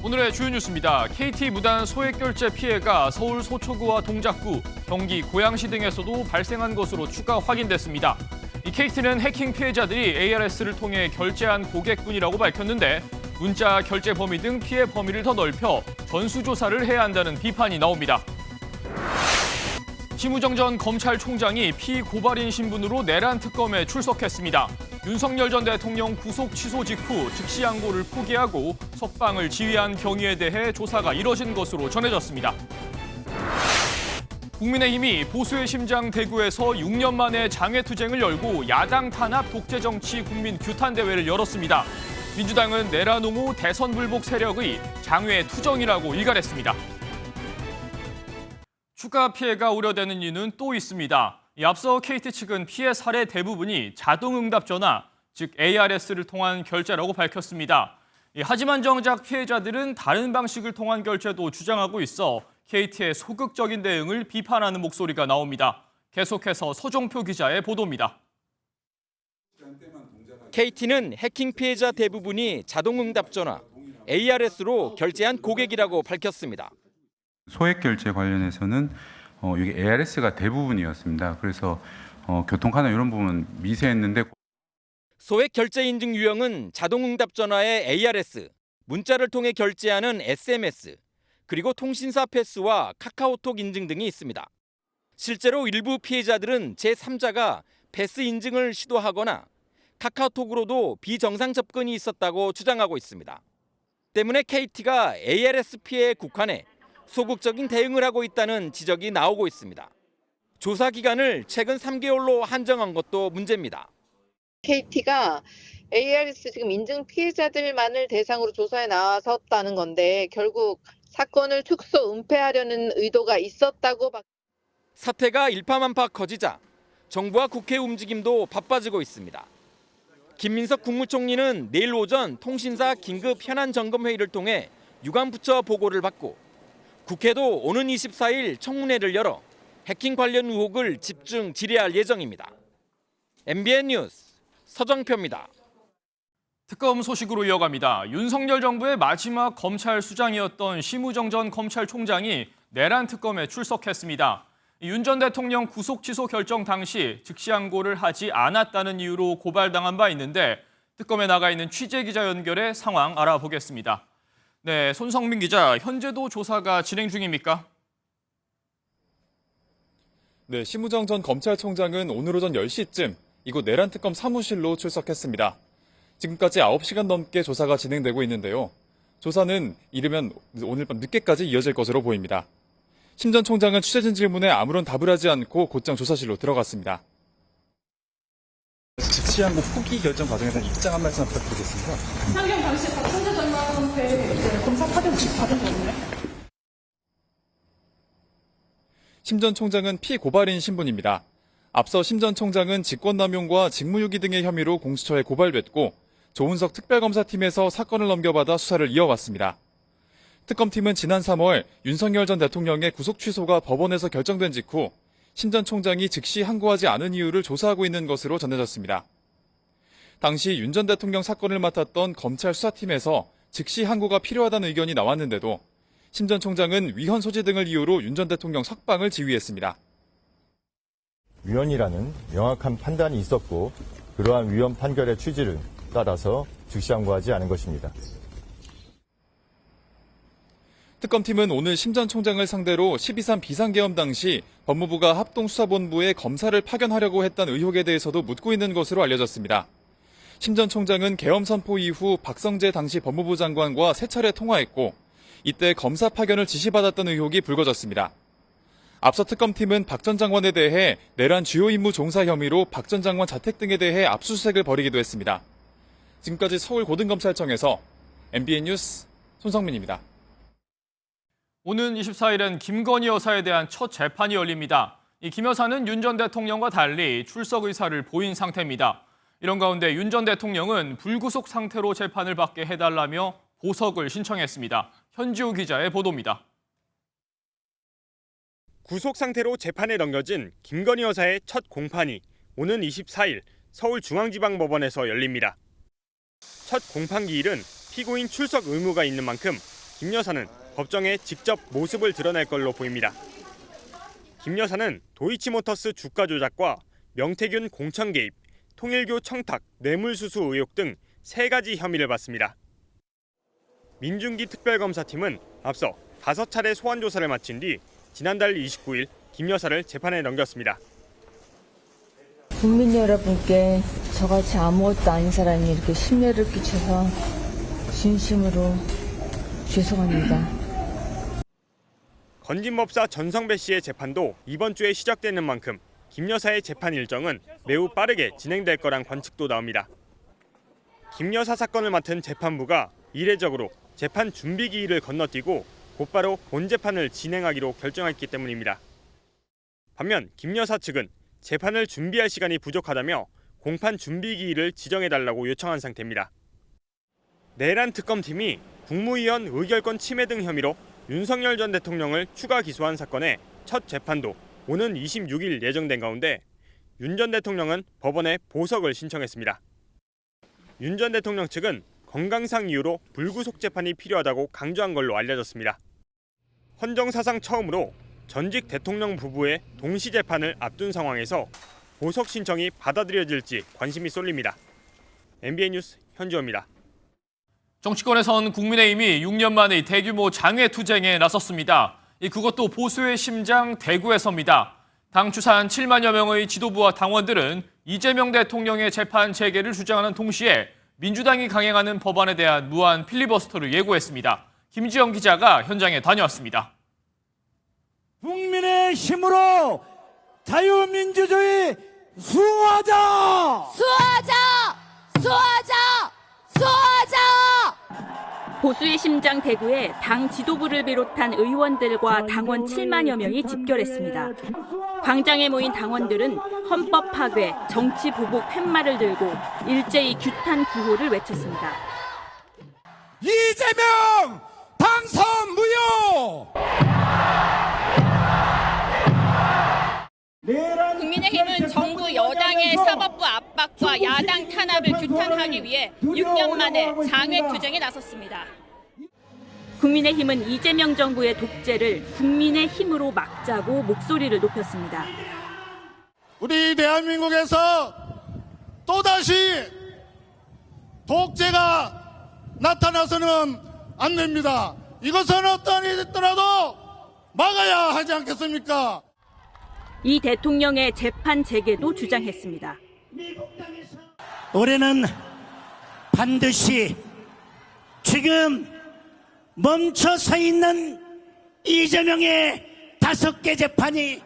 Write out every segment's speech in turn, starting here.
오늘의 주요 뉴스입니다. KT 무단 소액 결제 피해가 서울 서초구와 동작구, 경기 고양시 등에서도 발생한 것으로 추가 확인됐습니다. 이 KT는 해킹 피해자들이 ARS를 통해 결제한 고객뿐이라고 밝혔는데 문자 결제 범위 등 피해 범위를 더 넓혀 전수조사를 해야 한다는 비판이 나옵니다. 심우정 전 검찰총장이 피고발인 신분으로 내란 특검에 출석했습니다. 윤석열 전 대통령 구속 취소 직후 즉시 항고를 포기하고 석방을 지휘한 경위에 대해 조사가 이뤄진 것으로 전해졌습니다. 국민의힘이 보수의 심장 대구에서 6년 만에 장외투쟁을 열고 야당 탄압 독재 정치 국민 규탄 대회를 열었습니다. 민주당은 내란 옹호 대선 불복 세력의 장외투정이라고 일갈했습니다. 추가 피해가 우려되는 이유는 또 있습니다. 앞서 KT 측은 피해 사례 대부분이 자동응답 전화, 즉 ARS를 통한 결제라고 밝혔습니다. 하지만 정작 피해자들은 다른 방식을 통한 결제도 주장하고 있어 KT의 소극적인 대응을 비판하는 목소리가 나옵니다. 계속해서 서종표 기자의 보도입니다. KT는 해킹 피해자 대부분이 자동응답 전화, ARS로 결제한 고객이라고 밝혔습니다. 소액 결제 관련해서는 이게 ARS가 대부분이었습니다. 그래서 교통카드 이런 부분 미세했는데 소액 결제 인증 유형은 자동응답 전화의 ARS, 문자를 통해 결제하는 SMS, 그리고 통신사 패스와 카카오톡 인증 등이 있습니다. 실제로 일부 피해자들은 제3자가 패스 인증을 시도하거나 카카오톡으로도 비정상 접근이 있었다고 주장하고 있습니다. 때문에 KT가 ARS 피해에 국한해 소극적인 대응을 하고 있다는 지적이 나오고 있습니다. 조사 기간을 최근 3개월로 한정한 것도 문제입니다. KT가 ARS 지금 인증 피해자들만을 대상으로 조사에 나섰다는 건데 결국 사건을 축소 은폐하려는 의도가 있었다고. 사태가 일파만파 커지자 정부와 국회 움직임도 바빠지고 있습니다. 김민석 국무총리는 내일 오전 통신사 긴급 현안 점검 회의를 통해 유관부처 보고를 받고 국회도 오는 24일 청문회를 열어 해킹 관련 의혹을 집중 질의할 예정입니다. MBN 뉴스 서정표입니다. 특검 소식으로 이어갑니다. 윤석열 정부의 마지막 검찰 수장이었던 심우정 전 검찰총장이 내란 특검에 출석했습니다. 윤 전 대통령 구속 취소 결정 당시 즉시 항고를 하지 않았다는 이유로 고발당한 바 있는데 특검에 나가 있는 취재 기자 연결해 상황 알아보겠습니다. 네, 손성민 기자, 현재도 조사가 진행 중입니까? 네, 심우정 전 검찰총장은 오늘 오전 10시쯤 이곳 내란특검 사무실로 출석했습니다. 지금까지 9시간 넘게 조사가 진행되고 있는데요. 조사는 이르면 오늘 밤 늦게까지 이어질 것으로 보입니다. 심 전 총장은 취재진 질문에 아무런 답을 하지 않고 곧장 조사실로 들어갔습니다. 즉시 항고 포기 결정 과정에 대한 입장 한 말씀 부탁드리겠습니다. 상경 당시 박성재 전망한테 검사 파견 혹시 받은 거였나요? 심 전 총장은 피고발인 신분입니다. 앞서 심 전 총장은 직권남용과 직무유기 등의 혐의로 공수처에 고발됐고 조은석 특별검사팀에서 사건을 넘겨받아 수사를 이어왔습니다. 특검팀은 지난 3월 윤석열 전 대통령의 구속 취소가 법원에서 결정된 직후 심 전 총장이 즉시 항고하지 않은 이유를 조사하고 있는 것으로 전해졌습니다. 당시 윤 전 대통령 사건을 맡았던 검찰 수사팀에서 즉시 항고가 필요하다는 의견이 나왔는데도 심 전 총장은 위헌 소지 등을 이유로 윤 전 대통령 석방을 지휘했습니다. 위헌이라는 명확한 판단이 있었고 그러한 위헌 판결의 취지를 따라서 즉시 항고하지 않은 것입니다. 특검팀은 오늘 심 전 총장을 상대로 12.3 비상계엄 당시 법무부가 합동수사본부에 검사를 파견하려고 했던 의혹에 대해서도 묻고 있는 것으로 알려졌습니다. 심 전 총장은 계엄 선포 이후 박성재 당시 법무부 장관과 3차례 통화했고 이때 검사 파견을 지시받았던 의혹이 불거졌습니다. 앞서 특검팀은 박 전 장관에 대해 내란 주요 임무 종사 혐의로 박 전 장관 자택 등에 대해 압수수색을 벌이기도 했습니다. 지금까지 서울고등검찰청에서 MBN 뉴스 손성민입니다. 오는 24일엔 김건희 여사에 대한 첫 재판이 열립니다. 이 김 여사는 윤 전 대통령과 달리 출석 의사를 보인 상태입니다. 이런 가운데 윤 전 대통령은 불구속 상태로 재판을 받게 해달라며 보석을 신청했습니다. 현지우 기자의 보도입니다. 구속 상태로 재판에 넘겨진 김건희 여사의 첫 공판이 오는 24일 서울중앙지방법원에서 열립니다. 첫 공판 기일은 피고인 출석 의무가 있는 만큼 김 여사는 법정에 직접 모습을 드러낼 걸로 보입니다. 김 여사는 도이치모터스 주가 조작과 명태균 공천 개입, 통일교 청탁, 뇌물수수 의혹 등 3가지 혐의를 받습니다. 민중기 특별검사팀은 앞서 5차례 소환 조사를 마친 뒤 지난달 29일 김 여사를 재판에 넘겼습니다. 국민 여러분께 저같이 아무것도 아닌 사람이 이렇게 심려를 끼쳐서 진심으로 죄송합니다. 건진법사 전성배 씨의 재판도 이번 주에 시작되는 만큼 김 여사의 재판 일정은 매우 빠르게 진행될 거란 관측도 나옵니다. 김 여사 사건을 맡은 재판부가 이례적으로 재판 준비 기일을 건너뛰고 곧바로 본 재판을 진행하기로 결정했기 때문입니다. 반면 김 여사 측은 재판을 준비할 시간이 부족하다며 공판 준비 기일을 지정해달라고 요청한 상태입니다. 내란 특검팀이 국무위원 의결권 침해 등 혐의로 윤석열 전 대통령을 추가 기소한 사건의 첫 재판도 오는 26일 예정된 가운데 윤 전 대통령은 법원에 보석을 신청했습니다. 윤 전 대통령 측은 건강상 이유로 불구속 재판이 필요하다고 강조한 걸로 알려졌습니다. 헌정 사상 처음으로 전직 대통령 부부의 동시 재판을 앞둔 상황에서 보석 신청이 받아들여질지 관심이 쏠립니다. MBN 뉴스 현지호입니다. 정치권에선 국민의힘이 6년 만에 대규모 장외투쟁에 나섰습니다. 그것도 보수의 심장 대구에서입니다. 당 추산 7만여 명의 지도부와 당원들은 이재명 대통령의 재판 재개를 주장하는 동시에 민주당이 강행하는 법안에 대한 무한 필리버스터를 예고했습니다. 김지영 기자가 현장에 다녀왔습니다. 국민의 힘으로 자유민주주의 수호하자! 수호하자! 수호하자! 수호하자! 보수의 심장 대구에 당 지도부를 비롯한 의원들과 당원 7만여 명이 집결했습니다. 광장에 모인 당원들은 헌법 파괴, 정치 보복 팻말을 들고 일제히 규탄 구호를 외쳤습니다. 이재명 당선 무효! 국민의힘은 정부 여당의 사법부 압박과 야당 탄압을 규탄하기 위해 6년 만에 장외투쟁에 나섰습니다. 국민의힘은 이재명 정부의 독재를 국민의 힘으로 막자고 목소리를 높였습니다. 우리 대한민국에서 또다시 독재가 나타나서는 안 됩니다. 이것은 어떤 일이 있더라도 막아야 하지 않겠습니까? 이 대통령의 재판 재개도 주장했습니다. 올해는 반드시 지금 멈춰 서 있는 이재명의 5개 재판이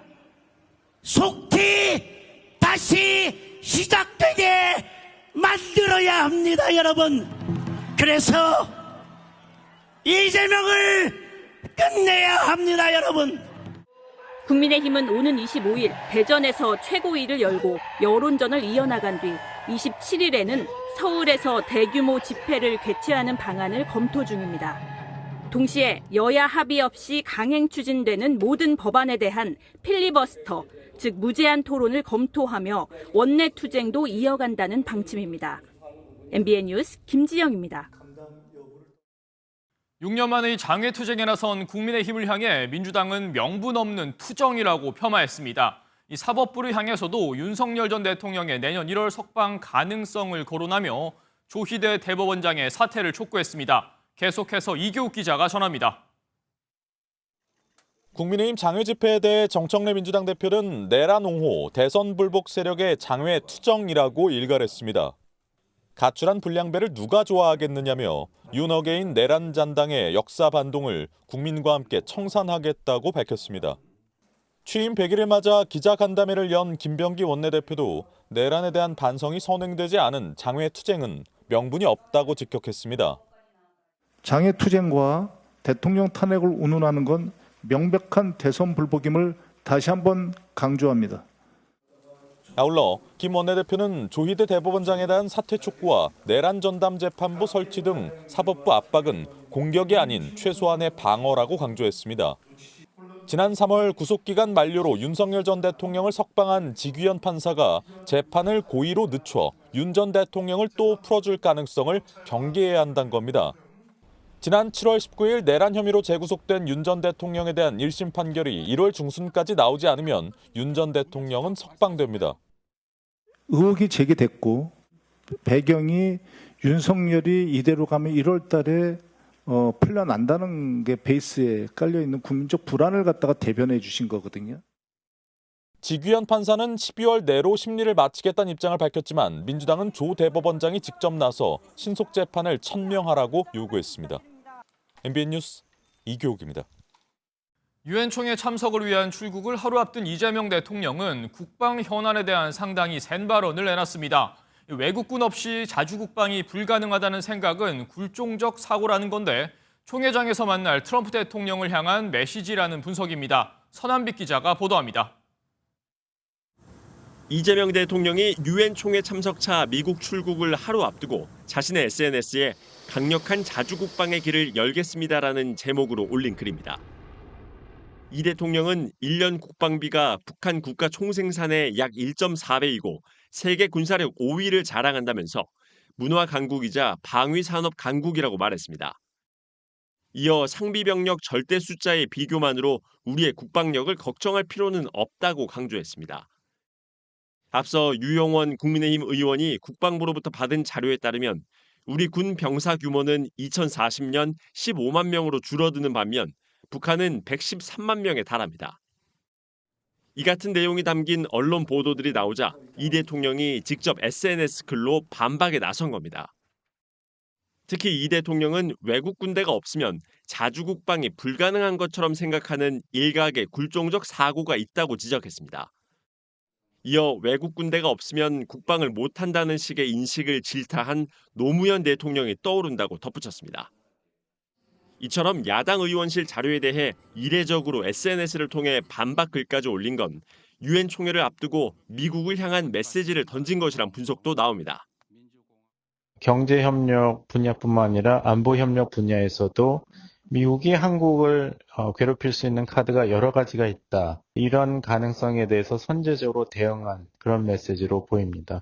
속히 다시 시작되게 만들어야 합니다, 여러분. 그래서 이재명을 끝내야 합니다, 여러분. 국민의힘은 오는 25일 대전에서 최고위를 열고 여론전을 이어나간 뒤 27일에는 서울에서 대규모 집회를 개최하는 방안을 검토 중입니다. 동시에 여야 합의 없이 강행 추진되는 모든 법안에 대한 필리버스터, 즉 무제한 토론을 검토하며 원내 투쟁도 이어간다는 방침입니다. MBN 뉴스 김지영입니다. 6년 만의 장외투쟁에 나선 국민의힘을 향해 민주당은 명분 없는 투정이라고 폄하했습니다. 이 사법부를 향해서도 윤석열 전 대통령의 내년 1월 석방 가능성을 거론하며 조희대 대법원장의 사퇴를 촉구했습니다. 계속해서 이교욱 기자가 전합니다. 국민의힘 장외 집회에 대해 정청래 민주당 대표는 내란 옹호, 대선 불복 세력의 장외 투정이라고 일갈했습니다. 가출한 불량배를 누가 좋아하겠느냐며 윤어게인 내란 잔당의 역사 반동을 국민과 함께 청산하겠다고 밝혔습니다. 취임 100일을 맞아 기자간담회를 연 김병기 원내대표도 내란에 대한 반성이 선행되지 않은 장외투쟁은 명분이 없다고 직격했습니다. 장외투쟁과 대통령 탄핵을 운운하는 건 명백한 대선 불복임을 다시 한번 강조합니다. 아울러 김 원내대표는 조희대 대법원장에 대한 사퇴 촉구와 내란 전담 재판부 설치 등 사법부 압박은 공격이 아닌 최소한의 방어라고 강조했습니다. 지난 3월 구속기간 만료로 윤석열 전 대통령을 석방한 지규현 판사가 재판을 고의로 늦춰 윤 전 대통령을 또 풀어줄 가능성을 경계해야 한다는 겁니다. 지난 7월 19일 내란 혐의로 재구속된 윤 전 대통령에 대한 1심 판결이 1월 중순까지 나오지 않으면 윤 전 대통령은 석방됩니다. 의혹이 제기됐고 배경이 윤석열이 이대로 가면 1월 달에 풀려난다는 게 베이스에 깔려있는 국민적 불안을 갖다가 대변해 주신 거거든요. 지규현 판사는 12월 내로 심리를 마치겠다는 입장을 밝혔지만 민주당은 조 대법원장이 직접 나서 신속 재판을 천명하라고 요구했습니다. MBN 뉴스 이교욱입니다. 유엔 총회 참석을 위한 출국을 하루 앞둔 이재명 대통령은 국방 현안에 대한 상당히 센 발언을 내놨습니다. 외국군 없이 자주 국방이 불가능하다는 생각은 굴종적 사고라는 건데 총회장에서 만날 트럼프 대통령을 향한 메시지라는 분석입니다. 서남빛 기자가 보도합니다. 이재명 대통령이 유엔 총회 참석차 미국 출국을 하루 앞두고 자신의 SNS에 강력한 자주 국방의 길을 열겠습니다라는 제목으로 올린 글입니다. 이 대통령은 1년 국방비가 북한 국가 총생산의 약 1.4배이고 세계 군사력 5위를 자랑한다면서 문화 강국이자 방위 산업 강국이라고 말했습니다. 이어 상비병력 절대 숫자의 비교만으로 우리의 국방력을 걱정할 필요는 없다고 강조했습니다. 앞서 유영원 국민의힘 의원이 국방부로부터 받은 자료에 따르면 우리 군 병사 규모는 2040년 15만 명으로 줄어드는 반면 북한은 113만 명에 달합니다. 이 같은 내용이 담긴 언론 보도들이 나오자 이 대통령이 직접 SNS 글로 반박에 나선 겁니다. 특히 이 대통령은 외국 군대가 없으면 자주 국방이 불가능한 것처럼 생각하는 일각의 굴종적 사고가 있다고 지적했습니다. 이어 외국 군대가 없으면 국방을 못한다는 식의 인식을 질타한 노무현 대통령이 떠오른다고 덧붙였습니다. 이처럼 야당 의원실 자료에 대해 이례적으로 SNS를 통해 반박 글까지 올린 건 유엔 총회를 앞두고 미국을 향한 메시지를 던진 것이란 분석도 나옵니다. 경제협력 분야뿐만 아니라 안보협력 분야에서도 미국이 한국을 괴롭힐 수 있는 카드가 여러 가지가 있다. 이런 가능성에 대해서 선제적으로 대응한 그런 메시지로 보입니다.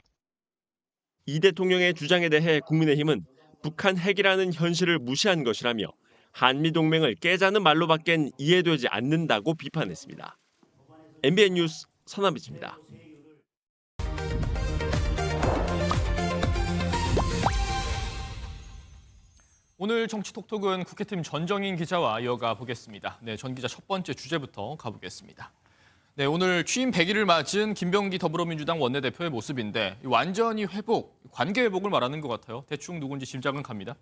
이 대통령의 주장에 대해 국민의힘은 북한 핵이라는 현실을 무시한 것이라며 한미동맹을 깨자는 말로밖엔 이해되지 않는다고 비판했습니다. MBN 뉴스 서남빛입니다. 오늘 정치톡톡은 국회팀 전정인 기자와 이어가 보겠습니다. 네, 전 기자 첫 번째 주제부터 가보겠습니다. 네, 오늘 취임 100일을 맞은 김병기 더불어민주당 원내대표의 모습인데 완전히 회복, 관계 회복을 말하는 것 같아요. 대충 누군지 짐작은 갑니다.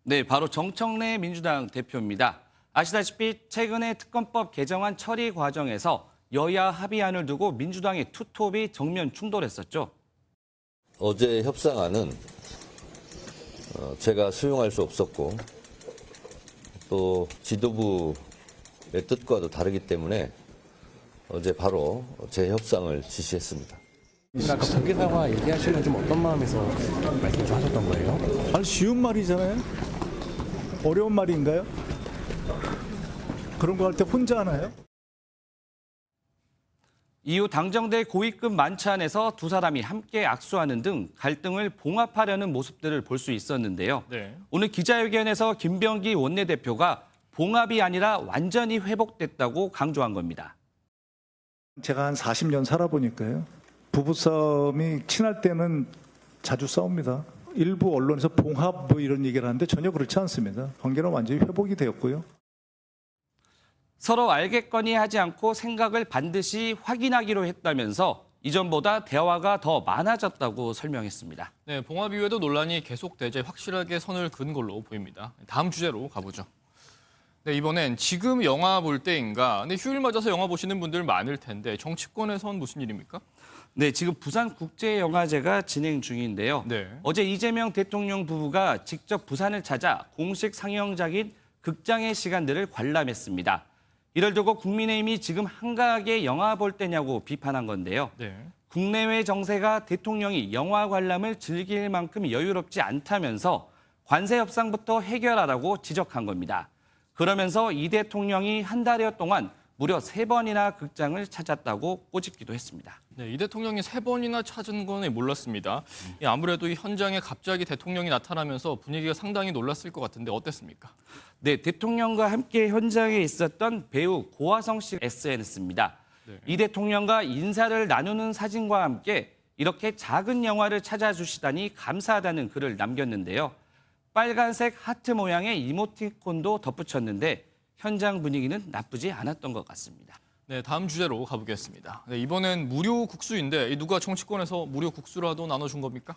네, 바로 정청래 민주당 대표입니다. 아시다시피 최근에 특검법 개정안 처리 과정에서 여야 합의안을 두고 민주당의 투톱이 정면 충돌했었죠. 어제 협상안은 제가 수용할 수 없었고 또 지도부의 뜻과도 다르기 때문에 어제 바로 재협상을 지시했습니다. 아까 공개사과 얘기하시면 좀 어떤 마음에서 말씀 좀 하셨던 거예요? 아니 쉬운 말이잖아요. 어려운 말인가요? 그런 거 할 때 혼자 하나요? 이후 당정대 고위급 만찬에서 두 사람이 함께 악수하는 등 갈등을 봉합하려는 모습들을 볼 수 있었는데요. 네. 오늘 기자회견에서 김병기 원내대표가 봉합이 아니라 완전히 회복됐다고 강조한 겁니다. 제가 한 40년 살아보니까요. 부부싸움이 친할 때는 자주 싸웁니다. 일부 언론에서 봉합 뭐 이런 얘기를 하는데 전혀 그렇지 않습니다. 관계는 완전히 회복이 되었고요. 서로 알겠거니 하지 않고 생각을 반드시 확인하기로 했다면서 이전보다 대화가 더 많아졌다고 설명했습니다. 네, 봉합 이후에도 논란이 계속되자 확실하게 선을 그은 걸로 보입니다. 다음 주제로 가보죠. 네, 이번엔 지금 영화 볼 때인가. 근데 휴일 맞아서 영화 보시는 분들 많을 텐데 정치권에선 무슨 일입니까? 네, 지금 부산국제영화제가 진행 중인데요. 네. 어제 이재명 대통령 부부가 직접 부산을 찾아 공식 상영작인 극장의 시간들을 관람했습니다. 이를 두고 국민의힘이 지금 한가하게 영화 볼 때냐고 비판한 건데요. 네. 국내외 정세가 대통령이 영화 관람을 즐길 만큼 여유롭지 않다면서 관세 협상부터 해결하라고 지적한 겁니다. 그러면서 이 대통령이 한 달여 동안 무려 3번이나 극장을 찾았다고 꼬집기도 했습니다. 네, 이 대통령이 3번이나 찾은 건 몰랐습니다. 아무래도 이 현장에 갑자기 대통령이 나타나면서 분위기가 상당히 놀랐을 것 같은데 어땠습니까? 네, 대통령과 함께 현장에 있었던 배우 고화성 씨 SNS입니다. 네. 이 대통령과 인사를 나누는 사진과 함께 이렇게 작은 영화를 찾아주시다니 감사하다는 글을 남겼는데요. 빨간색 하트 모양의 이모티콘도 덧붙였는데 현장 분위기는 나쁘지 않았던 것 같습니다. 네, 다음 주제로 가보겠습니다. 네, 이번엔 무료 국수인데 누가 정치권에서 무료 국수라도 나눠준 겁니까?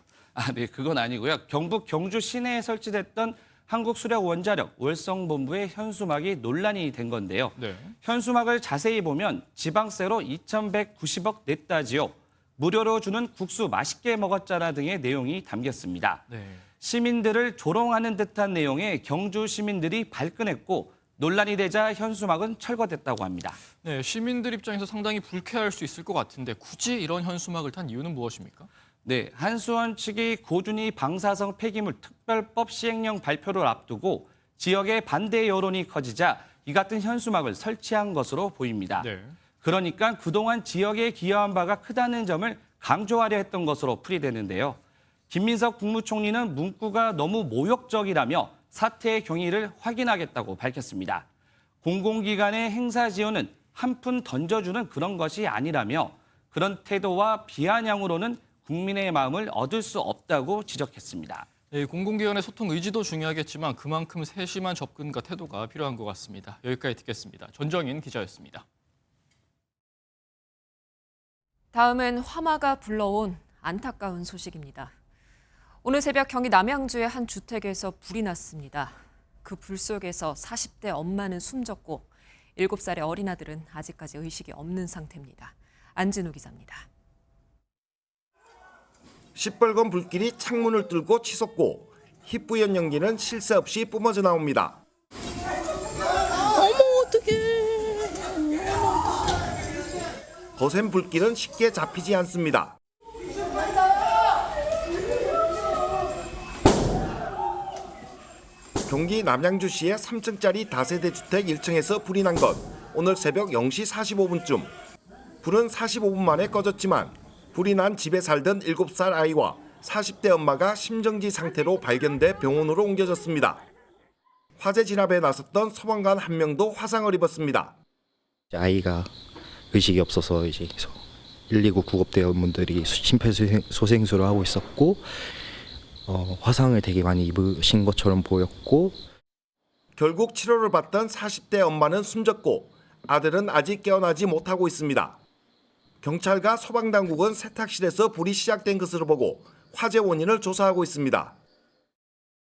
네, 그건 아니고요. 경북 경주 시내에 설치됐던 한국수력원자력 월성본부의 현수막이 논란이 된 건데요. 네. 현수막을 자세히 보면 지방세로 2,190억 냈다지요. 무료로 주는 국수 맛있게 먹었잖아 등의 내용이 담겼습니다. 네. 시민들을 조롱하는 듯한 내용에 경주 시민들이 발끈했고 논란이 되자 현수막은 철거됐다고 합니다. 네, 시민들 입장에서 상당히 불쾌할 수 있을 것 같은데 굳이 이런 현수막을 탄 이유는 무엇입니까? 네, 한수원 측이 고준위 방사성 폐기물 특별법 시행령 발표를 앞두고 지역의 반대 여론이 커지자 이 같은 현수막을 설치한 것으로 보입니다. 네. 그러니까 그동안 지역에 기여한 바가 크다는 점을 강조하려 했던 것으로 풀이되는데요. 김민석 국무총리는 문구가 너무 모욕적이라며 사태의 경위를 확인하겠다고 밝혔습니다. 공공기관의 행사 지원은 한 푼 던져주는 그런 것이 아니라며 그런 태도와 비아냥으로는 국민의 마음을 얻을 수 없다고 지적했습니다. 네, 공공기관의 소통 의지도 중요하겠지만 그만큼 세심한 접근과 태도가 필요한 것 같습니다. 여기까지 듣겠습니다. 전정인 기자였습니다. 다음은 화마가 불러온 안타까운 소식입니다. 오늘 새벽 경기 남양주의 한 주택에서 불이 났습니다. 그 불 속에서 40대 엄마는 숨졌고 7살의 어린 아들은 아직까지 의식이 없는 상태입니다. 안진우 기자입니다. 시뻘건 불길이 창문을 뚫고 치솟고 희뿌연 연기는 쉴 새 없이 뿜어져 나옵니다. 어머 어떡해. 거센 불길은 쉽게 잡히지 않습니다. 경기 남양주시의 3층짜리 다세대 주택 1층에서 불이 난 것 오늘 새벽 0시 45분쯤. 불은 45분 만에 꺼졌지만 불이 난 집에 살던 7살 아이와 40대 엄마가 심정지 상태로 발견돼 병원으로 옮겨졌습니다. 화재 진압에 나섰던 소방관 한 명도 화상을 입었습니다. 아이가 의식이 없어서 이제 119 구급대원분들이 심폐소생술을 하고 있었고 화상을 되게 많이 입으신 것처럼 보였고 결국 치료를 받던 40대 엄마는 숨졌고 아들은 아직 깨어나지 못하고 있습니다. 경찰과 소방당국은 세탁실에서 불이 시작된 것으로 보고 화재 원인을 조사하고 있습니다.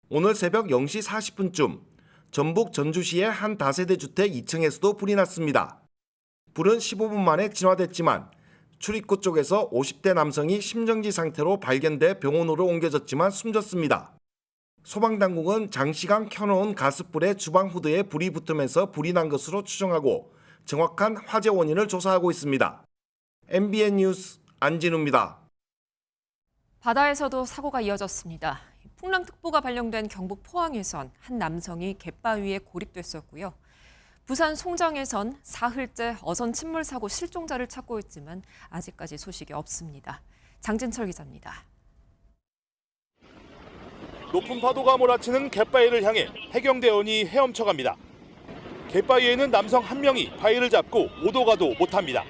오늘 새벽 0시 40분쯤 전북 전주시의 한 다세대 주택 2층에서도 불이 났습니다. 불은 15분 만에 진화됐지만 출입구 쪽에서 50대 남성이 심정지 상태로 발견돼 병원으로 옮겨졌지만 숨졌습니다. 소방당국은 장시간 켜놓은 가스불에 주방 후드에 불이 붙으면서 불이 난 것으로 추정하고 정확한 화재 원인을 조사하고 있습니다. MBN 뉴스 안진우입니다. 바다에서도 사고가 이어졌습니다. 풍랑특보가 발령된 경북 포항에선 한 남성이 갯바위에 고립됐었고요. 부산 송정에선 사흘째 어선 침몰 사고 실종자를 찾고 있지만 아직까지 소식이 없습니다. 장진철 기자입니다. 높은 파도가 몰아치는 갯바위를 향해 해경대원이 헤엄쳐갑니다. 갯바위에는 남성 한 명이 바위를 잡고 오도 가도 못합니다.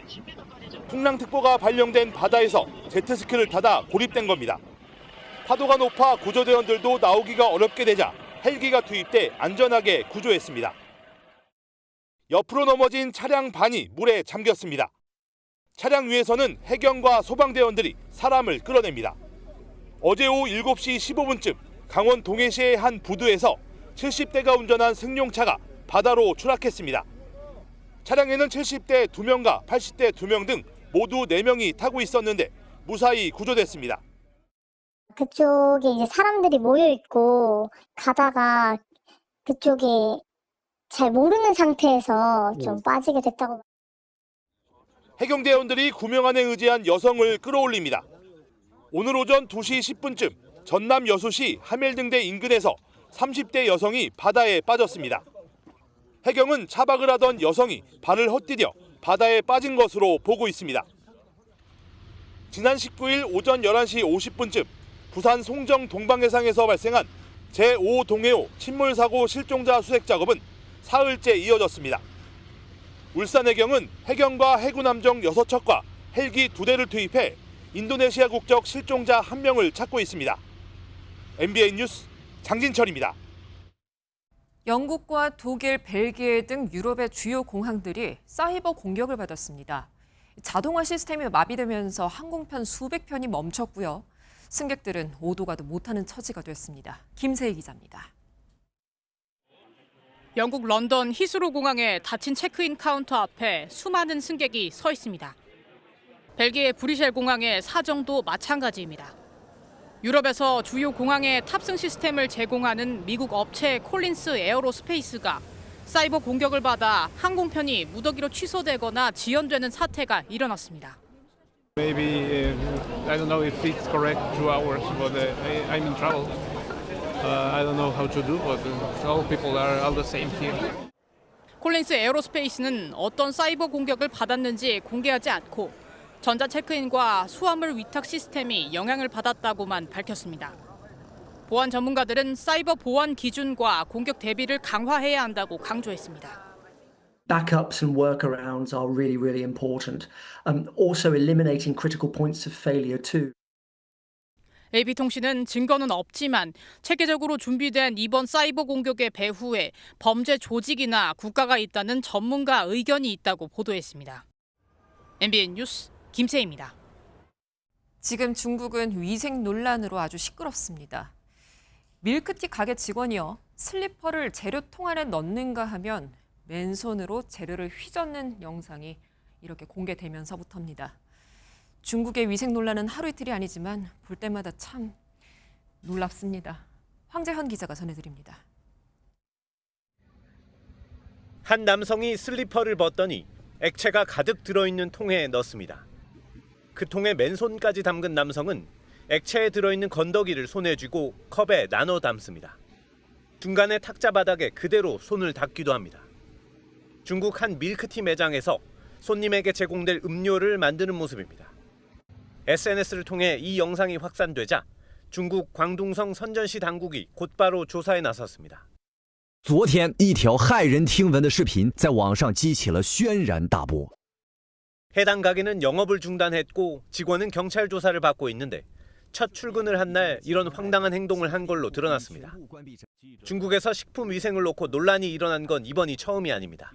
풍랑특보가 발령된 바다에서 제트스키를 타다 고립된 겁니다. 파도가 높아 구조대원들도 나오기가 어렵게 되자 헬기가 투입돼 안전하게 구조했습니다. 옆으로 넘어진 차량 반이 물에 잠겼습니다. 차량 위에서는 해경과 소방대원들이 사람을 끌어냅니다. 어제 오후 7시 15분쯤 강원 동해시의 한 부두에서 70대가 운전한 승용차가 바다로 추락했습니다. 차량에는 70대 2명과 80대 2명 등 모두 4명이 타고 있었는데 무사히 구조됐습니다. 그쪽에 이제 사람들이 모여 있고 가다가 그쪽에 잘 모르는 상태에서 좀 빠지게 됐다고. 해경대원들이 구명안에 의지한 여성을 끌어올립니다. 오늘 오전 2시 10분쯤 전남 여수시 하멜등대 인근에서 30대 여성이 바다에 빠졌습니다. 해경은 차박을 하던 여성이 발을 헛디뎌 바다에 빠진 것으로 보고 있습니다. 지난 19일 오전 11시 50분쯤 부산 송정 동방해상에서 발생한 제5동해호 침몰사고 실종자 수색 작업은 사흘째 이어졌습니다. 울산해경은 해경과 해군함정 6척과 헬기 2대를 투입해 인도네시아 국적 실종자 1명을 찾고 있습니다. MBN 뉴스 장진철입니다. 영국과 독일, 벨기에 등 유럽의 주요 공항들이 사이버 공격을 받았습니다. 자동화 시스템이 마비되면서 항공편 수백 편이 멈췄고요. 승객들은 오도 가도 못하는 처지가 됐습니다. 김세희 기자입니다. 영국 런던 히스로 공항의 닫힌 체크인 카운터 앞에 수많은 승객이 서 있습니다. 벨기에 브뤼셀 공항의 사정도 마찬가지입니다. 유럽에서 주요 공항의 탑승 시스템을 제공하는 미국 업체 콜린스 에어로스페이스가 사이버 공격을 받아 항공편이 무더기로 취소되거나 지연되는 사태가 일어났습니다. Maybe I don't know if it's correct 2 hours, but I'm in trouble. I don't know how to do, but all people are all the same here. 콜린스 에어로스페이스는 어떤 사이버 공격을 받았는지 공개하지 않고 전자 체크인과 수화물 위탁 시스템이 영향을 받았다고만 밝혔습니다. 보안 전문가들은 사이버 보안 기준과 공격 대비를 강화해야 한다고 강조했습니다. Backups and workarounds are really important. Also eliminating critical points of failure too. AP통신은 증거는 없지만 체계적으로 준비된 이번 사이버 공격의 배후에 범죄 조직이나 국가가 있다는 전문가 의견이 있다고 보도했습니다. MBN 뉴스 김세희입니다. 지금 중국은 위생 논란으로 아주 시끄럽습니다. 밀크티 가게 직원이요. 슬리퍼를 재료통 안에 넣는가 하면 맨손으로 재료를 휘젓는 영상이 이렇게 공개되면서부터입니다. 중국의 위생 논란은 하루 이틀이 아니지만 볼 때마다 참 놀랍습니다. 황재현 기자가 전해드립니다. 한 남성이 슬리퍼를 벗더니 액체가 가득 들어있는 통에 넣습니다. 그 통에 맨손까지 담근 남성은 액체에 들어있는 건더기를 손에 쥐고 컵에 나눠 담습니다. 중간에 탁자 바닥에 그대로 손을 닦기도 합니다. 중국 한 밀크티 매장에서 손님에게 제공될 음료를 만드는 모습입니다. SNS를 통해 이 영상이 확산되자 중국 광둥성 선전시 당국이 곧바로 조사에 나섰습니다. 昨天一条骇人听闻的视频在网上激起了轩然大波。 해당 가게는 영업을 중단했고 직원은 경찰 조사를 받고 있는데 첫 출근을 한 날 이런 황당한 행동을 한 걸로 드러났습니다. 중국에서 식품 위생을 놓고 논란이 일어난 건 이번이 처음이 아닙니다.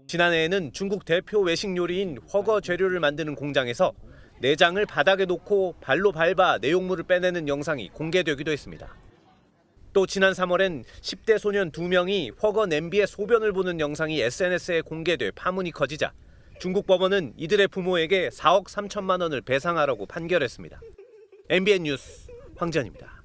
지난해에는 중국 대표 외식 요리인 허거 재료를 만드는 공장에서 내장을 바닥에 놓고 발로 밟아 내용물을 빼내는 영상이 공개되기도 했습니다. 또 지난 3월엔 10대 소년 2명이 허거 냄비에 소변을 보는 영상이 SNS에 공개돼 파문이 커지자 중국 법원은 이들의 부모에게 4억 3천만 원을 배상하라고 판결했습니다. MBN 뉴스 황재현입니다.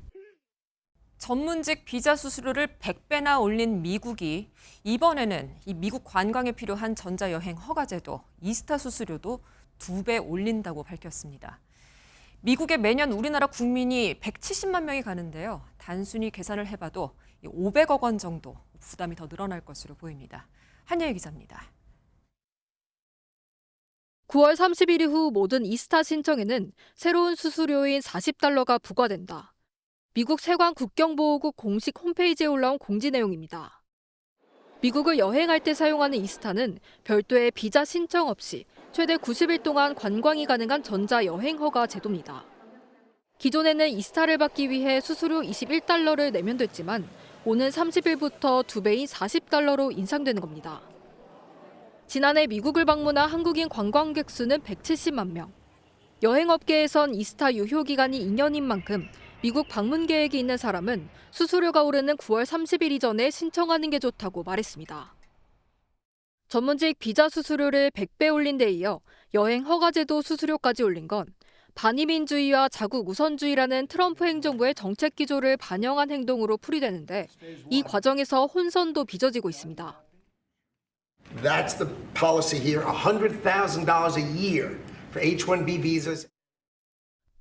전문직 비자 수수료를 100배나 올린 미국이 이번에는 이 미국 관광에 필요한 전자여행 허가제도, 이스타 수수료도 2배 올린다고 밝혔습니다. 미국에 매년 우리나라 국민이 170만 명이 가는데요. 단순히 계산을 해봐도 500억 원 정도 부담이 더 늘어날 것으로 보입니다. 한예희 기자입니다. 9월 30일 이후 모든 이스타 신청에는 새로운 수수료인 $40가 부과된다. 미국 세관 국경보호국 공식 홈페이지에 올라온 공지 내용입니다. 미국을 여행할 때 사용하는 이스타는 별도의 비자 신청 없이 최대 90일 동안 관광이 가능한 전자여행 허가 제도입니다. 기존에는 이스타를 받기 위해 수수료 $21를 내면 됐지만 오는 30일부터 2배인 $40로 인상되는 겁니다. 지난해 미국을 방문한 한국인 관광객 수는 170만 명. 여행업계에선 이스타 유효기간이 2년인 만큼 미국 방문 계획이 있는 사람은 수수료가 오르는 9월 30일 이전에 신청하는 게 좋다고 말했습니다. 전문직 비자 수수료를 100배 올린 데 이어 여행 허가제도 수수료까지 올린 건 반이민주의와 자국 우선주의라는 트럼프 행정부의 정책 기조를 반영한 행동으로 풀이되는데 이 과정에서 혼선도 빚어지고 있습니다. That's the policy here, $100,000 a year for H-1B visas.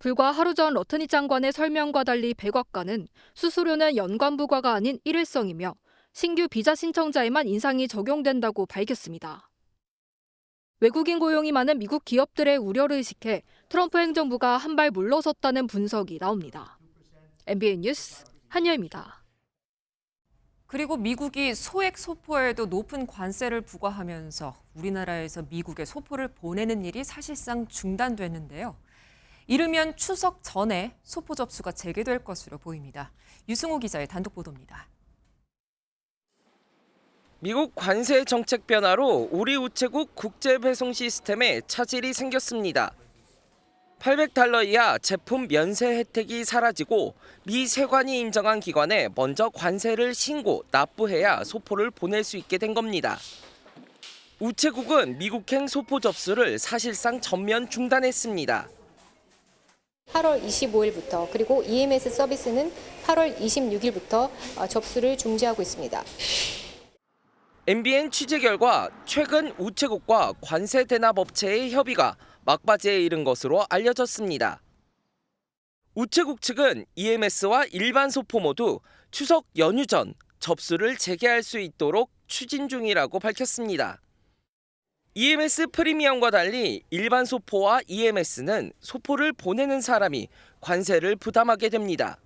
불과 하루 전 러트니 장관의 설명과 달리 백악관은 수수료는 연간 부과가 아닌 일회성이며 신규 비자 신청자에만 인상이 적용된다고 밝혔습니다. 외국인 고용이 많은 미국 기업들의 우려를 의식해 트럼프 행정부가 한 발 물러섰다는 분석이 나옵니다. MBN 뉴스 한여입니다. 그리고 미국이 소액 소포에도 높은 관세를 부과하면서 우리나라에서 미국에 소포를 보내는 일이 사실상 중단됐는데요. 이르면 추석 전에 소포 접수가 재개될 것으로 보입니다. 유승호 기자의 단독 보도입니다. 미국 관세 정책 변화로 우리 우체국 국제 배송 시스템에 차질이 생겼습니다. $800 이하 제품 면세 혜택이 사라지고 미 세관이 인정한 기관에 먼저 관세를 신고 납부해야 소포를 보낼 수 있게 된 겁니다. 우체국은 미국행 소포 접수를 사실상 전면 중단했습니다. 8월 25일부터 그리고 EMS 서비스는 8월 26일부터 접수를 중지하고 있습니다. MBN 취재 결과 최근 우체국과 관세 대납 업체의 협의가 막바지에 이른 것으로 알려졌습니다. 우체국 측은 EMS와 일반 소포 모두 추석 연휴 전 접수를 재개할 수 있도록 추진 중이라고 밝혔습니다. EMS 프리미엄과 달리 일반 소포와 EMS는 소포를 보내는 사람이 관세를 부담하게 됩니다.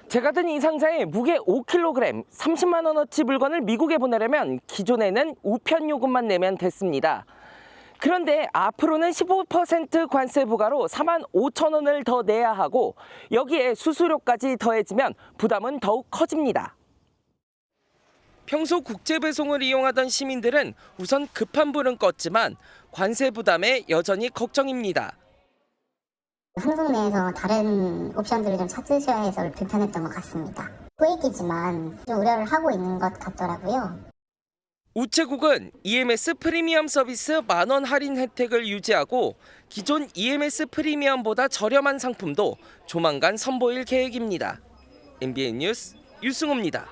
제가 든 이 상자에 무게 5kg, 30만 원어치 물건을 미국에 보내려면 기존에는 우편 요금만 내면 됐습니다. 그런데 앞으로는 15% 관세 부과로 4만 5천 원을 더 내야 하고 여기에 수수료까지 더해지면 부담은 더욱 커집니다. 평소 국제 배송을 이용하던 시민들은 우선 급한 불은 껐지만 관세 부담에 여전히 걱정입니다. 한국 내에서 다른 옵션들을 좀 찾으셔야 해서 불편했던 것 같습니다. 소액이지만 좀 우려를 하고 있는 것 같더라고요. 우체국은 EMS 프리미엄 서비스 만원 할인 혜택을 유지하고 기존 EMS 프리미엄보다 저렴한 상품도 조만간 선보일 계획입니다. MBN 뉴스 유승호입니다.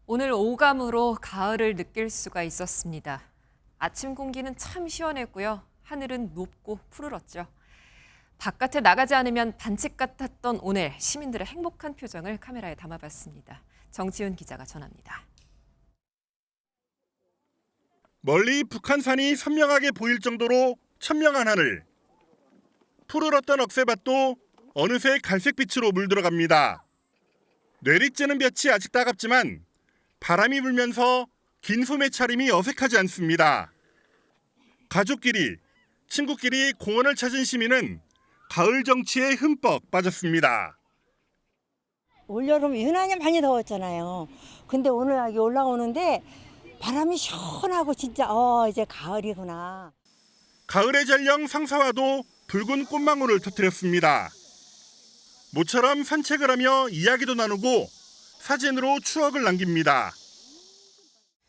오늘 오감으로 가을을 느낄 수가 있었습니다. 아침 공기는 참 시원했고요. 하늘은 높고 푸르렀죠. 바깥에 나가지 않으면 반칙 같았던 오늘 시민들의 행복한 표정을 카메라에 담아봤습니다. 정지훈 기자가 전합니다. 멀리 북한산이 선명하게 보일 정도로 천명한 하늘. 푸르렀던 억새밭도 어느새 갈색빛으로 물들어갑니다. 뇌리쬐는 볕이 아직 따갑지만 바람이 불면서 긴 소매 차림이 어색하지 않습니다. 가족끼리, 친구끼리 공원을 찾은 시민은 가을 정치에 흠뻑 빠졌습니다. 올여름 유난히 많이 더웠잖아요. 근데 오늘 여기 올라오는데 바람이 시원하고 진짜 이제 가을이구나. 가을의 전령 상사와도 붉은 꽃망울을 터뜨렸습니다. 모처럼 산책을 하며 이야기도 나누고 사진으로 추억을 남깁니다.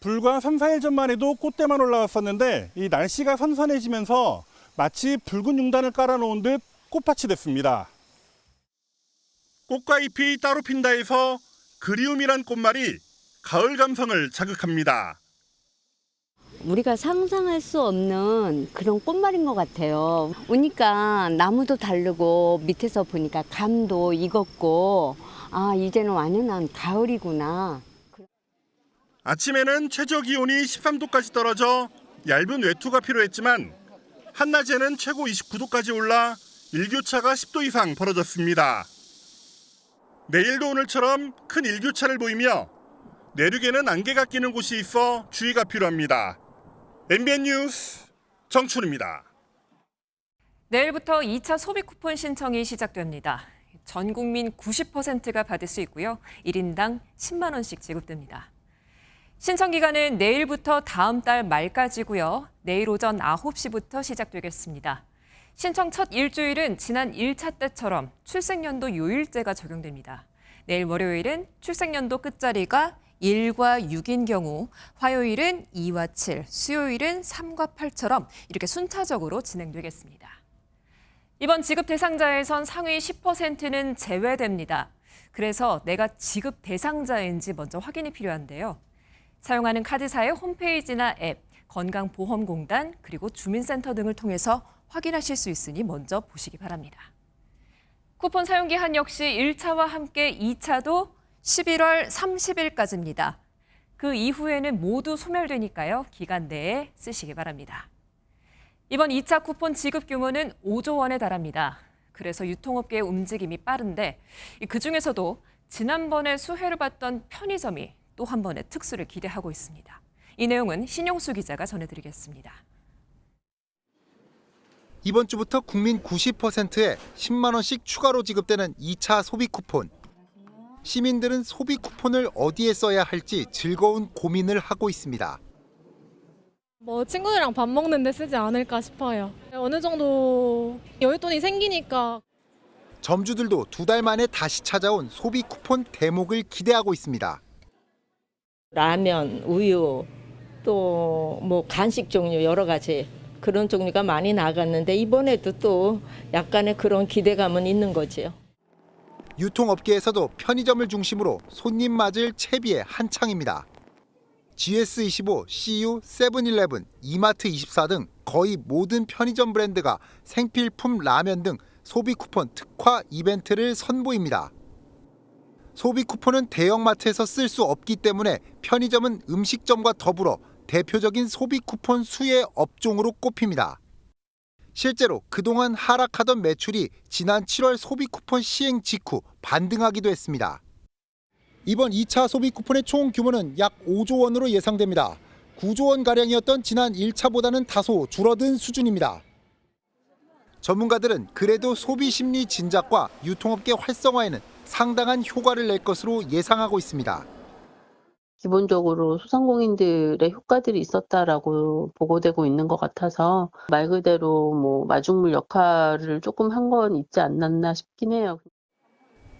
불과 3, 4일 전만 해도 꽃대만 올라왔었는데 이 날씨가 선선해지면서 마치 붉은 융단을 깔아놓은 듯 꽃밭이 됐습니다. 꽃과 잎이 따로 핀다 해서 그리움이란 꽃말이 가을 감성을 자극합니다. 우리가 상상할 수 없는 그런 꽃말인 것 같아요. 오니까 나무도 다르고 밑에서 보니까 감도 익었고 이제는 완연한 가을이구나. 아침에는 최저 기온이 13도까지 떨어져 얇은 외투가 필요했지만 한낮에는 최고 29도까지 올라 일교차가 10도 이상 벌어졌습니다. 내일도 오늘처럼 큰 일교차를 보이며 내륙에는 안개가 끼는 곳이 있어 주의가 필요합니다. MBN 뉴스 정춘입니다. 내일부터 2차 소비 쿠폰 신청이 시작됩니다. 전 국민 90%가 받을 수 있고요. 1인당 10만 원씩 지급됩니다. 신청 기간은 내일부터 다음 달 말까지고요. 내일 오전 9시부터 시작되겠습니다. 신청 첫 일주일은 지난 1차 때처럼 출생연도 요일제가 적용됩니다. 내일 월요일은 출생연도 끝자리가 1과 6인 경우, 화요일은 2와 7, 수요일은 3과 8처럼 이렇게 순차적으로 진행되겠습니다. 이번 지급 대상자에선 상위 10%는 제외됩니다. 그래서 내가 지급 대상자인지 먼저 확인이 필요한데요. 사용하는 카드사의 홈페이지나 앱, 건강보험공단, 그리고 주민센터 등을 통해서 확인하실 수 있으니 먼저 보시기 바랍니다. 쿠폰 사용 기한 역시 1차와 함께 2차도 11월 30일까지입니다. 그 이후에는 모두 소멸되니까요. 기간 내에 쓰시기 바랍니다. 이번 2차 쿠폰 지급 규모는 5조 원에 달합니다. 그래서 유통업계의 움직임이 빠른데 그중에서도 지난번에 수혜를 받던 편의점이 또 한 번의 특수를 기대하고 있습니다. 이 내용은 신용수 기자가 전해드리겠습니다. 이번 주부터 국민 90%에 10만 원씩 추가로 지급되는 2차 소비 쿠폰. 시민들은 소비 쿠폰을 어디에 써야 할지 즐거운 고민을 하고 있습니다. 친구들이랑 밥 먹는데 쓰지 않을까 싶어요. 어느 정도 여윳돈이 생기니까. 점주들도 2달 만에 다시 찾아온 소비 쿠폰 대목을 기대하고 있습니다. 라면, 우유, 또 간식 종류 여러 가지 그런 종류가 많이 나갔는데 이번에도 또 약간의 그런 기대감은 있는 거지요. 유통업계에서도 편의점을 중심으로 손님 맞을 채비에 한창입니다. GS25, CU, 세븐일레븐, 이마트24 등 거의 모든 편의점 브랜드가 생필품 라면 등 소비 쿠폰 특화 이벤트를 선보입니다. 소비 쿠폰은 대형마트에서 쓸 수 없기 때문에 편의점은 음식점과 더불어 대표적인 소비 쿠폰 수혜 업종으로 꼽힙니다. 실제로 그동안 하락하던 매출이 지난 7월 소비 쿠폰 시행 직후 반등하기도 했습니다. 이번 2차 소비 쿠폰의 총 규모는 약 5조 원으로 예상됩니다. 9조 원가량이었던 지난 1차보다는 다소 줄어든 수준입니다. 전문가들은 그래도 소비 심리 진작과 유통업계 활성화에는 상당한 효과를 낼 것으로 예상하고 있습니다. 기본적으로 소상공인들의 효과들이 있었다라고 보고되고 있는 것 같아서 말 그대로 마중물 역할을 조금 한 건 있지 않았나 싶긴 해요.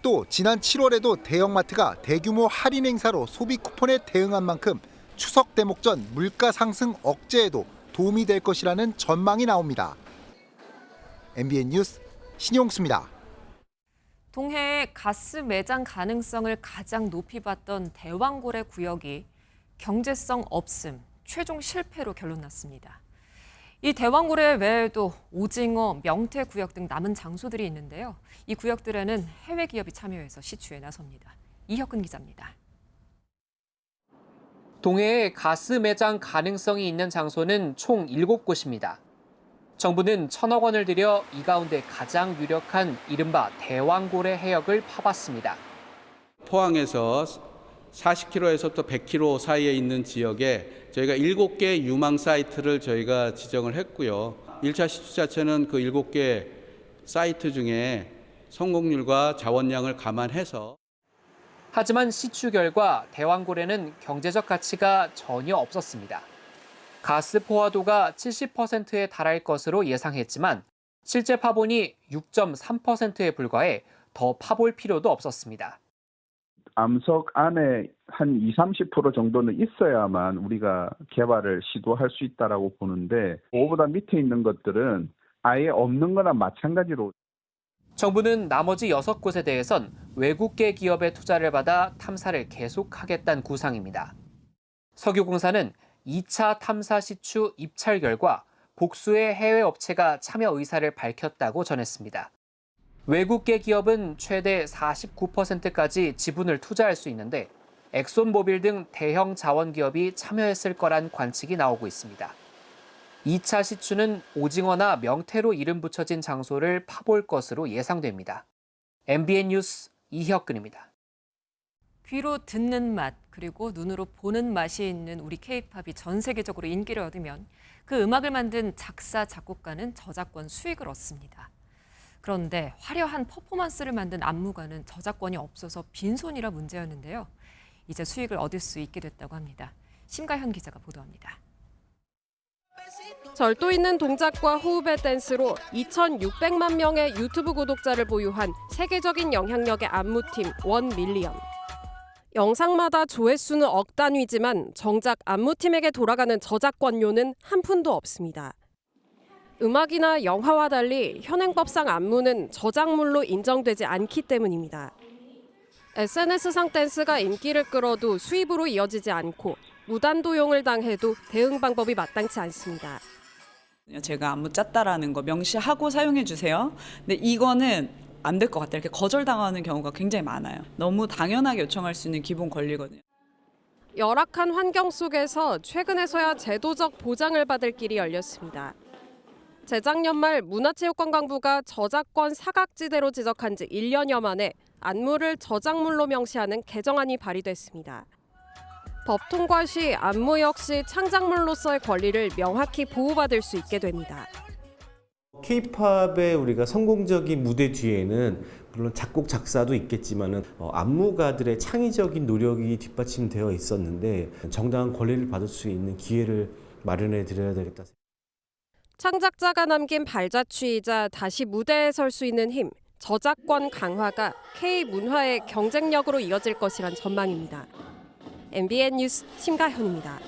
또 지난 7월에도 대형마트가 대규모 할인 행사로 소비 쿠폰에 대응한 만큼 추석 대목 전 물가 상승 억제에도 도움이 될 것이라는 전망이 나옵니다. MBN 뉴스 신용수입니다. 동해의 가스 매장 가능성을 가장 높이 봤던 대왕고래 구역이 경제성 없음, 최종 실패로 결론났습니다. 이 대왕고래 외에도 오징어, 명태 구역 등 남은 장소들이 있는데요. 이 구역들에는 해외 기업이 참여해서 시추에 나섭니다. 이혁근 기자입니다. 동해에 가스 매장 가능성이 있는 장소는 총 7곳입니다. 정부는 1,000억 원을 들여 이 가운데 가장 유력한 이른바 대왕고래 해역을 파봤습니다. 포항에서 40km에서 또 100km 사이에 있는 지역에 저희가 7개 유망 사이트를 저희가 지정을 했고요. 1차 시추 자체는 그 7개 사이트 중에 성공률과 자원량을 감안해서. 하지만 시추 결과 대왕고래는 경제적 가치가 전혀 없었습니다. 가스 포화도가 70%에 달할 것으로 예상했지만 실제 파본이 6.3%에 불과해 더 파볼 필요도 없었습니다. 암석 안에 한 20-30% 정도는 있어야만 우리가 개발을 시도할 수 있다라고 보는데 그거보다 밑에 있는 것들은 아예 없는 거나 마찬가지로. 정부는 나머지 6곳에 대해선 외국계 기업의 투자를 받아 탐사를 계속하겠다는 구상입니다. 석유공사는 2차 탐사 시추 입찰 결과 복수의 해외 업체가 참여 의사를 밝혔다고 전했습니다. 외국계 기업은 최대 49%까지 지분을 투자할 수 있는데 엑손모빌 등 대형 자원 기업이 참여했을 거란 관측이 나오고 있습니다. 2차 시추는 오징어나 명태로 이름 붙여진 장소를 파볼 것으로 예상됩니다. MBN 뉴스 이혁근입니다. 귀로 듣는 맛 그리고 눈으로 보는 맛이 있는 우리 K-팝이 전 세계적으로 인기를 얻으면 그 음악을 만든 작사, 작곡가는 저작권 수익을 얻습니다. 그런데 화려한 퍼포먼스를 만든 안무가는 저작권이 없어서 빈손이라 문제였는데요. 이제 수익을 얻을 수 있게 됐다고 합니다. 심가현 기자가 보도합니다. 절도 있는 동작과 호흡의 댄스로 2,600만 명의 유튜브 구독자를 보유한 세계적인 영향력의 안무팀 1밀리언. 영상마다 조회수는 억 단위지만 정작 안무팀에게 돌아가는 저작권료는 한 푼도 없습니다. 음악이나 영화와 달리 현행법상 안무는 저작물로 인정되지 않기 때문입니다. SNS상 댄스가 인기를 끌어도 수입으로 이어지지 않고 무단도용을 당해도 대응 방법이 마땅치 않습니다. 제가 안무 짰다라는 거 명시하고 사용해 주세요. 근데 이거는 안 될 것 같다 이렇게 거절당하는 경우가 굉장히 많아요. 너무 당연하게 요청할 수 있는 기본 권리거든요. 열악한 환경 속에서 최근에서야 제도적 보장을 받을 길이 열렸습니다. 재작년 말 문화체육관광부가 저작권 사각지대로 지적한 지 1년여 만에 안무를 저작물로 명시하는 개정안이 발의됐습니다. 법 통과 시 안무 역시 창작물로서의 권리를 명확히 보호받을 수 있게 됩니다. K-팝의 우리가 성공적인 무대 뒤에는 물론 작곡 작사도 있겠지만은 안무가들의 창의적인 노력이 뒷받침되어 있었는데 정당한 권리를 받을 수 있는 기회를 마련해 드려야 되겠다. 창작자가 남긴 발자취이자 다시 무대에 설 수 있는 힘, 저작권 강화가 K-문화의 경쟁력으로 이어질 것이란 전망입니다. MBN 뉴스 심가현입니다.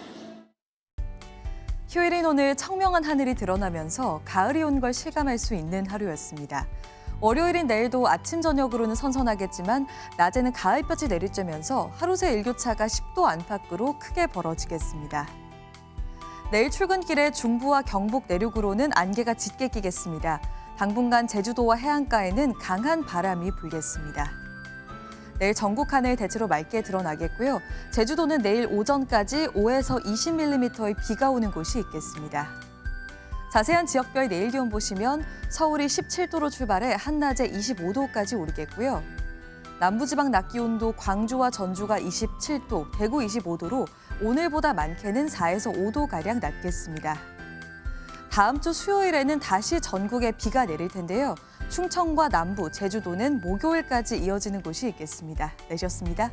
휴일인 오늘 청명한 하늘이 드러나면서 가을이 온 걸 실감할 수 있는 하루였습니다. 월요일인 내일도 아침 저녁으로는 선선하겠지만 낮에는 가을볕이 내리쬐면서 하루 새 일교차가 10도 안팎으로 크게 벌어지겠습니다. 내일 출근길에 중부와 경북 내륙으로는 안개가 짙게 끼겠습니다. 당분간 제주도와 해안가에는 강한 바람이 불겠습니다. 내일 전국 하늘 대체로 맑게 드러나겠고요. 제주도는 내일 오전까지 5에서 20mm의 비가 오는 곳이 있겠습니다. 자세한 지역별 내일 기온 보시면 서울이 17도로 출발해 한낮에 25도까지 오르겠고요. 남부지방 낮 기온도 광주와 전주가 27도, 대구 25도로 오늘보다 많게는 4에서 5도가량 낮겠습니다. 다음 주 수요일에는 다시 전국에 비가 내릴 텐데요. 충청과 남부, 제주도는 목요일까지 이어지는 곳이 있겠습니다. 내셨습니다.